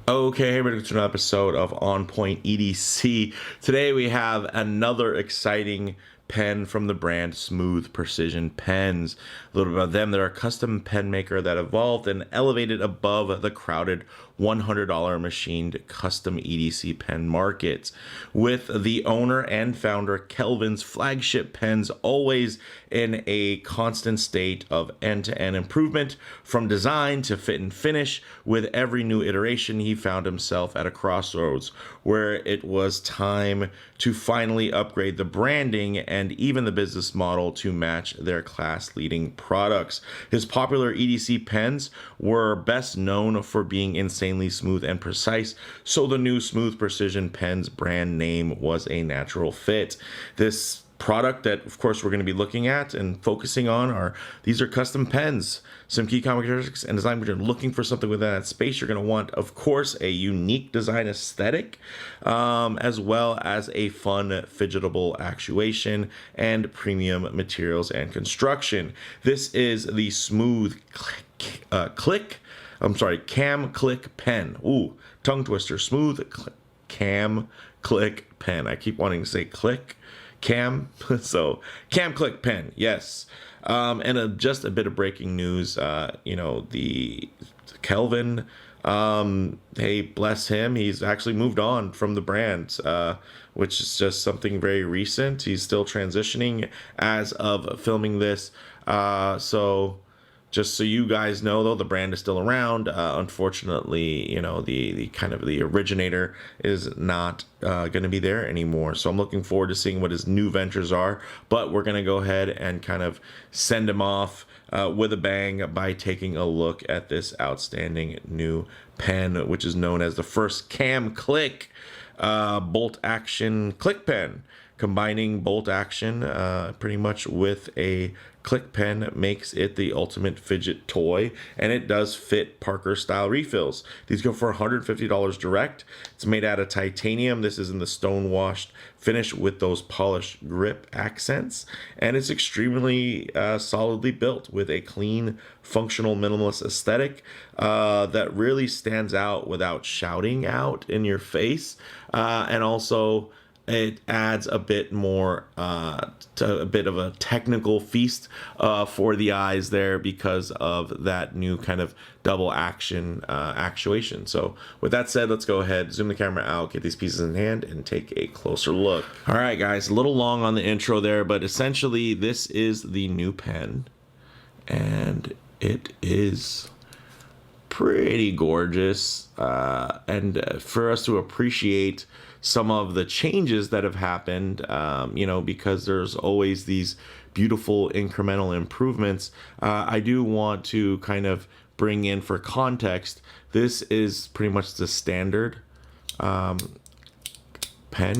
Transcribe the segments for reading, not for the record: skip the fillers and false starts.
Okay, hey, welcome to another episode of On Point EDC. Today we have another exciting pen from the brand Smooth Precision Pens. A little bit about them. They're a custom pen maker that evolved and elevated above the crowded $100 machined custom EDC pen market. With the owner and founder Kelvin's flagship pens always in a constant state of end-to-end improvement from design to fit and finish, with every new iteration he found himself at a crossroads where it was time to finally upgrade the branding and even the business model to match their class-leading products. His popular EDC pens were best known for being insanely smooth and precise, so the new Smooth Precision Pens brand name was a natural fit. This product that of course we're going to be looking at and focusing on these are custom pens. Some key characteristics and design. When you're looking for something within that space, you're going to want, of course, a unique design aesthetic, as well as a fun fidgetable actuation and premium materials and construction. This is the Smooth Cam Click Pen. Ooh, tongue twister. Cam Click Pen. I keep wanting to say click Cam. So Cam Click Pen, yes. And just a bit of breaking news. The Kelvin, hey, bless him, he's actually moved on from the brand, which is just something very recent. He's still transitioning as of filming this. So just so you guys know, though, the brand is still around. Unfortunately, the kind of the originator is not going to be there anymore. So I'm looking forward to seeing what his new ventures are. But we're going to go ahead and kind of send him off with a bang by taking a look at this outstanding new pen, which is known as the first Cam Click bolt action click pen. Combining bolt action pretty much with a click pen makes it the ultimate fidget toy, and it does fit Parker style refills. These go for $150 direct. It's made out of titanium. This is in the stone washed finish with those polished grip accents, and it's extremely solidly built with a clean, functional, minimalist aesthetic that really stands out without shouting out in your face, and also it adds a bit more to a bit of a technical feast for the eyes there because of that new kind of double action actuation. So with that said, let's go ahead, zoom the camera out, get these pieces in hand, and take a closer look. All right, guys, a little long on the intro there, but essentially this is the new pen, and it is pretty gorgeous. And for us to appreciate some of the changes that have happened, because there's always these beautiful incremental improvements, I do want to kind of bring in for context, this is pretty much the standard pen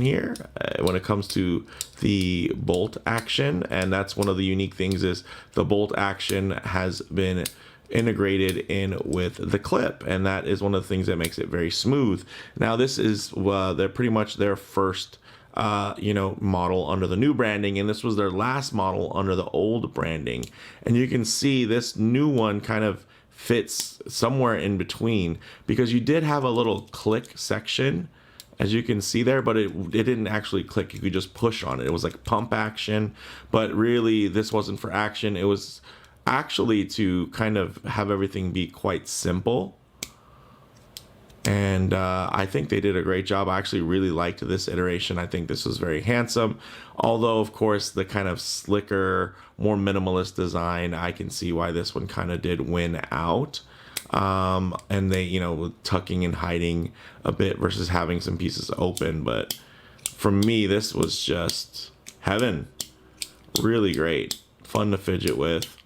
here when it comes to the bolt action, and that's one of the unique things is the bolt action has been integrated in with the clip, and that is one of the things that makes it very smooth. Now this is they're pretty much their first model under the new branding, and this was their last model under the old branding, and you can see this new one kind of fits somewhere in between, because you did have a little click section as you can see there, but it didn't actually click. You could just push on it. It was like pump action, but really this wasn't for action. It was actually to kind of have everything be quite simple, and I think they did a great job. I actually really liked this iteration. I think this was very handsome, although of course the kind of slicker, more minimalist design, I can see why this one kind of did win out, and they tucking and hiding a bit versus having some pieces open. But for me, this was just heaven. Really great, fun to fidget with,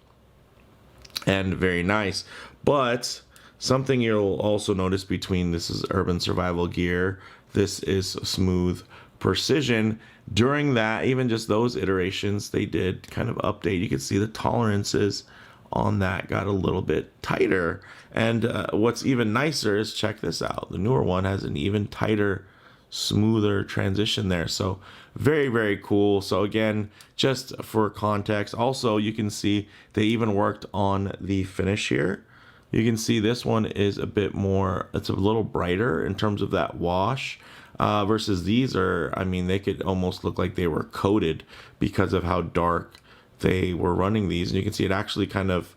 and very nice. But something you'll also notice between this is Urban Survival Gear, this is Smooth Precision. During that, even just those iterations, they did kind of update. You can see the tolerances on that got a little bit tighter. And what's even nicer is, check this out, the newer one has an even tighter, smoother transition there. So very, very cool. So again, just for context, also you can see they even worked on the finish here. you can see this one is a bit more, it's a little brighter in terms of that wash, versus these are, I mean, they could almost look like they were coated because of how dark they were running these. And you can see it actually kind of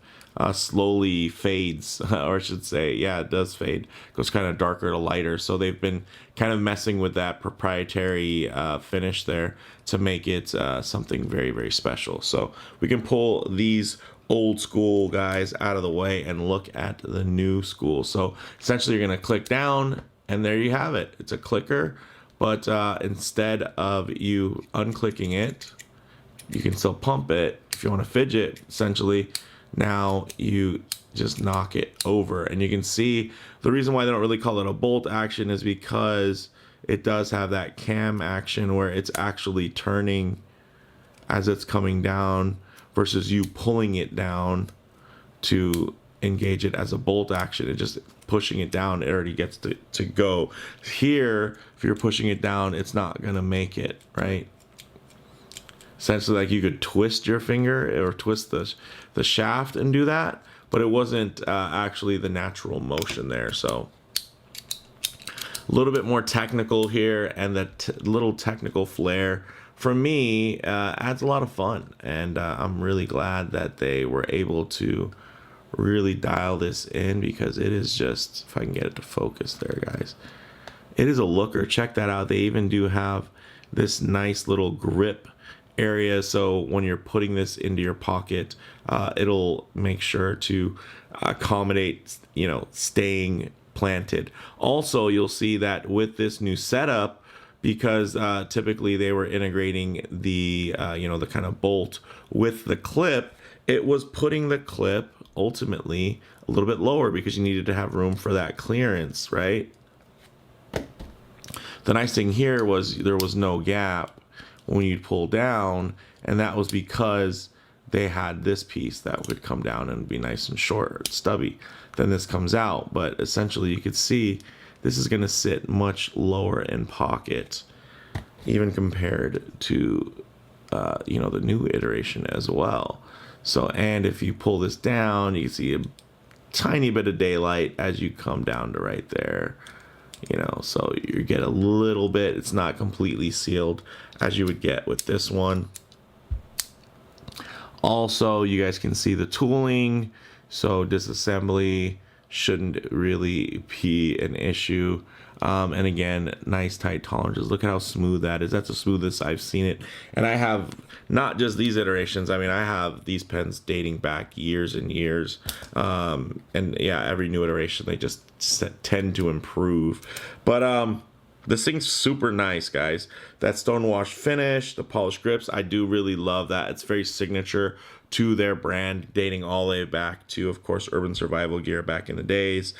slowly fades, or I should say, yeah, it does fade, goes kind of darker to lighter. So they've been kind of messing with that proprietary finish there to make it something very, very special. So we can pull these old school guys out of the way and look at the new school. So essentially you're going to click down and there you have it. It's a clicker, but instead of you unclicking it, you can still pump it. If you want to fidget, essentially, now you just knock it over. And you can see the reason why they don't really call it a bolt action is because it does have that cam action where it's actually turning as it's coming down versus you pulling it down to engage it as a bolt action. It just pushing it down, it already gets to go. Here, if you're pushing it down, it's not gonna make it, right? Essentially, like you could twist your finger or twist the shaft and do that, but it wasn't actually the natural motion there. So a little bit more technical here, and the little technical flair for me adds a lot of fun, and I'm really glad that they were able to really dial this in, because it is just, if I can get it to focus there, guys, it is a looker. Check that out. They even do have this nice little grip area, so when you're putting this into your pocket, it'll make sure to accommodate, you know, staying planted. Also, you'll see that with this new setup, because typically they were integrating the you know, the kind of bolt with the clip, it was putting the clip ultimately a little bit lower because you needed to have room for that clearance, right? The nice thing here was there was no gap when you'd pull down, and that was because they had this piece that would come down and be nice and short, stubby. Then this comes out, but essentially you could see this is going to sit much lower in pocket, even compared to you know, the new iteration as well. So, and if you pull this down, you can see a tiny bit of daylight as you come down to right there. You know, so you get a little bit, it's not completely sealed as you would get with this one. Also, you guys can see the tooling, so disassembly shouldn't really be an issue. And again, nice tight tolerances. Look at how smooth that is. That's the smoothest I've seen it. And I have not just these iterations. I mean, I have these pens dating back years and years. And yeah, every new iteration, they just tend to improve. But this thing's super nice, guys. That stonewash finish, the polished grips, I do really love that. It's very signature to their brand, dating all the way back to, of course, urban survival gear back in the days.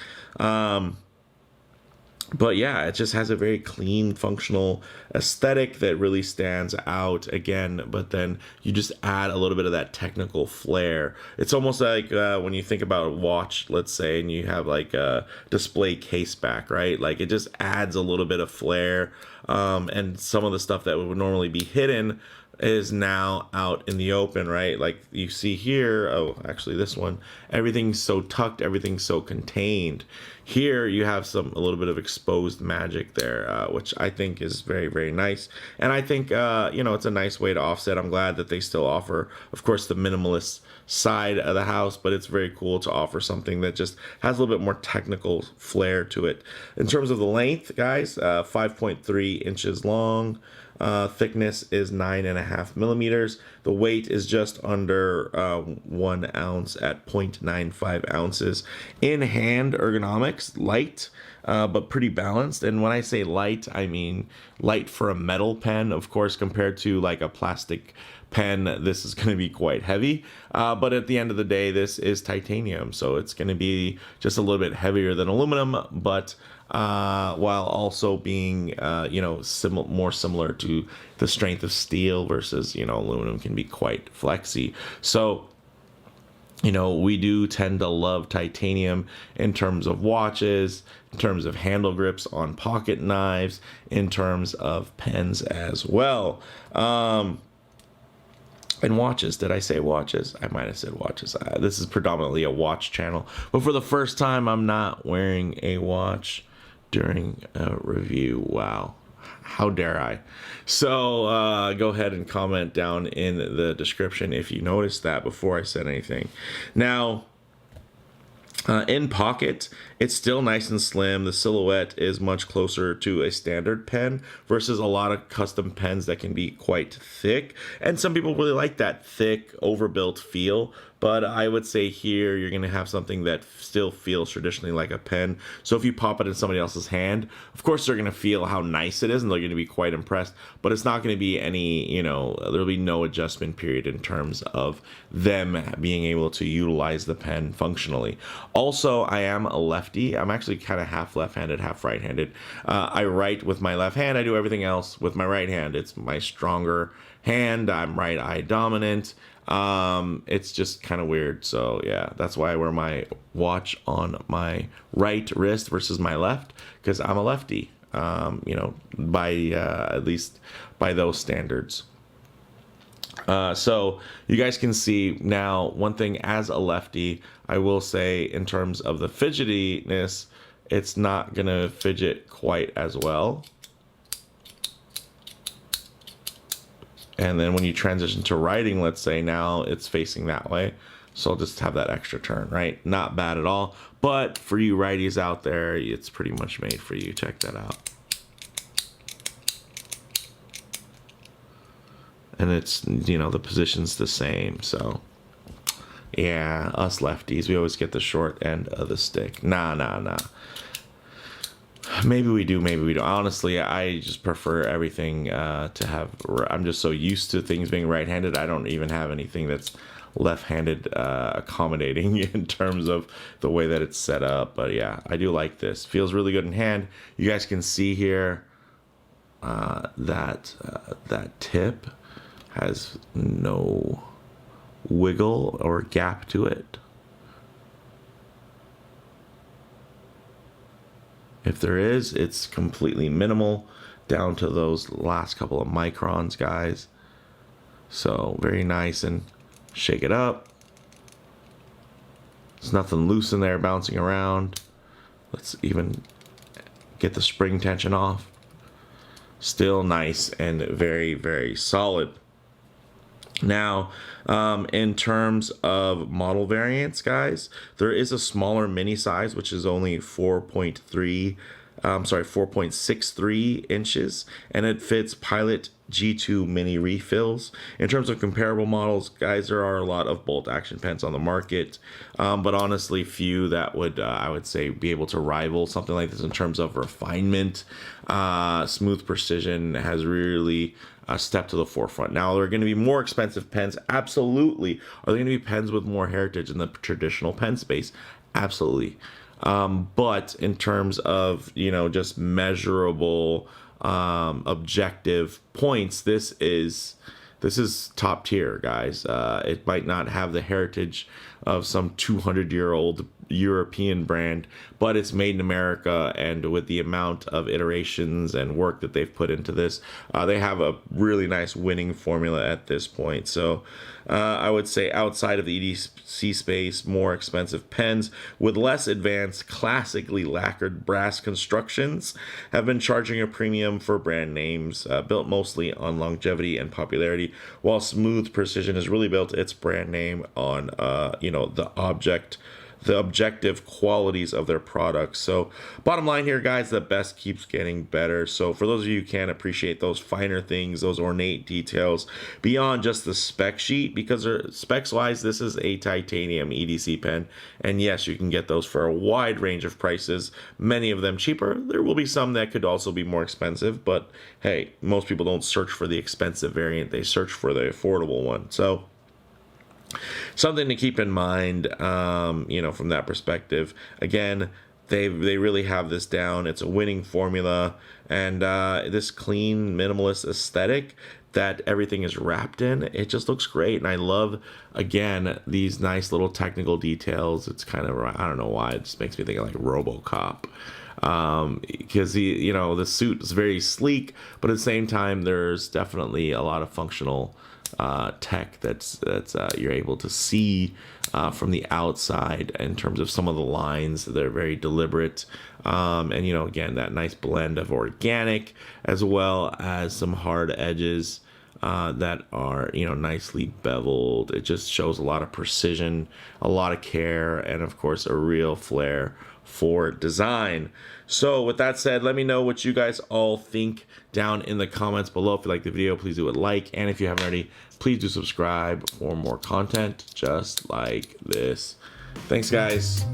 But yeah, it just has a very clean, functional aesthetic that really stands out again. But then you just add a little bit of that technical flair. It's almost like when you think about a watch, let's say, and you have like a display case back, right? Like it just adds a little bit of flair. And some of the stuff that would normally be hidden is now out in the open, right? Like you see here, oh, actually this one, everything's so tucked, everything's so contained. Here you have a little bit of exposed magic there, which I think is very, very nice. And I think, you know, it's a nice way to offset. I'm glad that they still offer, of course, the minimalist side of the house, but it's very cool to offer something that just has a little bit more technical flair to it. In terms of the length, guys, 5.3 inches long. Thickness is 9.5 millimeters. The weight is just under 1 ounce at 0.95 ounces. In hand ergonomics, light, but pretty balanced. And when I say light, I mean light for a metal pen. Of course, compared to like a plastic pen, this is going to be quite heavy. But at the end of the day, this is titanium, so it's going to be just a little bit heavier than aluminum, but while also being, you know, more similar to the strength of steel versus, you know, aluminum can be quite flexy. So, you know, we do tend to love titanium in terms of watches, in terms of handle grips on pocket knives, in terms of pens as well. And watches. Did I say watches? I might have said watches. This is predominantly a watch channel, but for the first time, I'm not wearing a watch during a review. Wow. How dare I? So go ahead and comment down in the description if you noticed that before I said anything. Now, in pocket, it's still nice and slim. The silhouette is much closer to a standard pen versus a lot of custom pens that can be quite thick. And some people really like that thick, overbuilt feel. But I would say here you're going to have something that still feels traditionally like a pen. So if you pop it in somebody else's hand, of course they're going to feel how nice it is and they're going to be quite impressed. But it's not going to be any, there'll be no adjustment period in terms of them being able to utilize the pen functionally. Also, I am a lefty. I'm actually kind of half left-handed, half right-handed. I write with my left hand. I do everything else with my right hand. It's my stronger hand. I'm right eye dominant. It's just kind of weird. So yeah, that's why I wear my watch on my right wrist versus my left, because I'm a lefty, by at least by those standards. So you guys can see now, one thing as a lefty, I will say in terms of the fidgetiness, it's not gonna fidget quite as well. And then when you transition to writing, let's say now it's facing that way. So I'll just have that extra turn, right? Not bad at all. But for you righties out there, it's pretty much made for you. Check that out. And it's, the position's the same. So yeah, us lefties, we always get the short end of the stick. Nah. Maybe we do, maybe we don't. Honestly, I just prefer everything to have. I'm just so used to things being right-handed. I don't even have anything that's left-handed accommodating in terms of the way that it's set up. But yeah, I do like this. Feels really good in hand. You guys can see here that tip has no wiggle or gap to it. If there is, it's completely minimal, down to those last couple of microns, guys. So very nice, and shake it up. There's nothing loose in there bouncing around. Let's even get the spring tension off. Still nice and very, very solid. Now, in terms of model variants, guys, there is a smaller mini size, which is only 4.63 inches, and it fits Pilot G2 mini refills. In terms of comparable models, guys, there are a lot of bolt action pens on the market, but honestly few that would, I would say, be able to rival something like this in terms of refinement. Smooth precision has really a step to the forefront. Now, there are going to be more expensive pens. Absolutely. Are there going to be pens with more heritage in the traditional pen space? Absolutely. But in terms of, just measurable, objective points, this is top tier, guys. It might not have the heritage of some 200-year-old European brand, but it's made in America, and with the amount of iterations and work that they've put into this, they have a really nice winning formula at this point. So I would say outside of the EDC space, more expensive pens with less advanced, classically lacquered brass constructions have been charging a premium for brand names built mostly on longevity and popularity, while Smooth Precision has really built its brand name on the objective qualities of their products. So bottom line here, guys, the best keeps getting better. So for those of you who can appreciate those finer things, those ornate details beyond just the spec sheet, because specs wise, this is a titanium EDC pen, and yes, you can get those for a wide range of prices, many of them cheaper. There will be some that could also be more expensive, but hey, most people don't search for the expensive variant, they search for the affordable one. So something to keep in mind, from that perspective. Again, they really have this down. It's a winning formula, and this clean minimalist aesthetic that everything is wrapped in, it just looks great. And I love, again, these nice little technical details. It's kind of, I don't know why, it just makes me think of like RoboCop. Because the suit is very sleek, but at the same time, there's definitely a lot of functional tech that's you're able to see from the outside in terms of some of the lines. They're very deliberate, and you know, again, that nice blend of organic as well as some hard edges that are, you know, nicely beveled. It just shows a lot of precision, a lot of care, and of course a real flair for design. So with that said, let me know what you guys all think down in the comments below. If you like the video, please do a like, and if you haven't already, please do subscribe for more content just like this. Thanks, guys.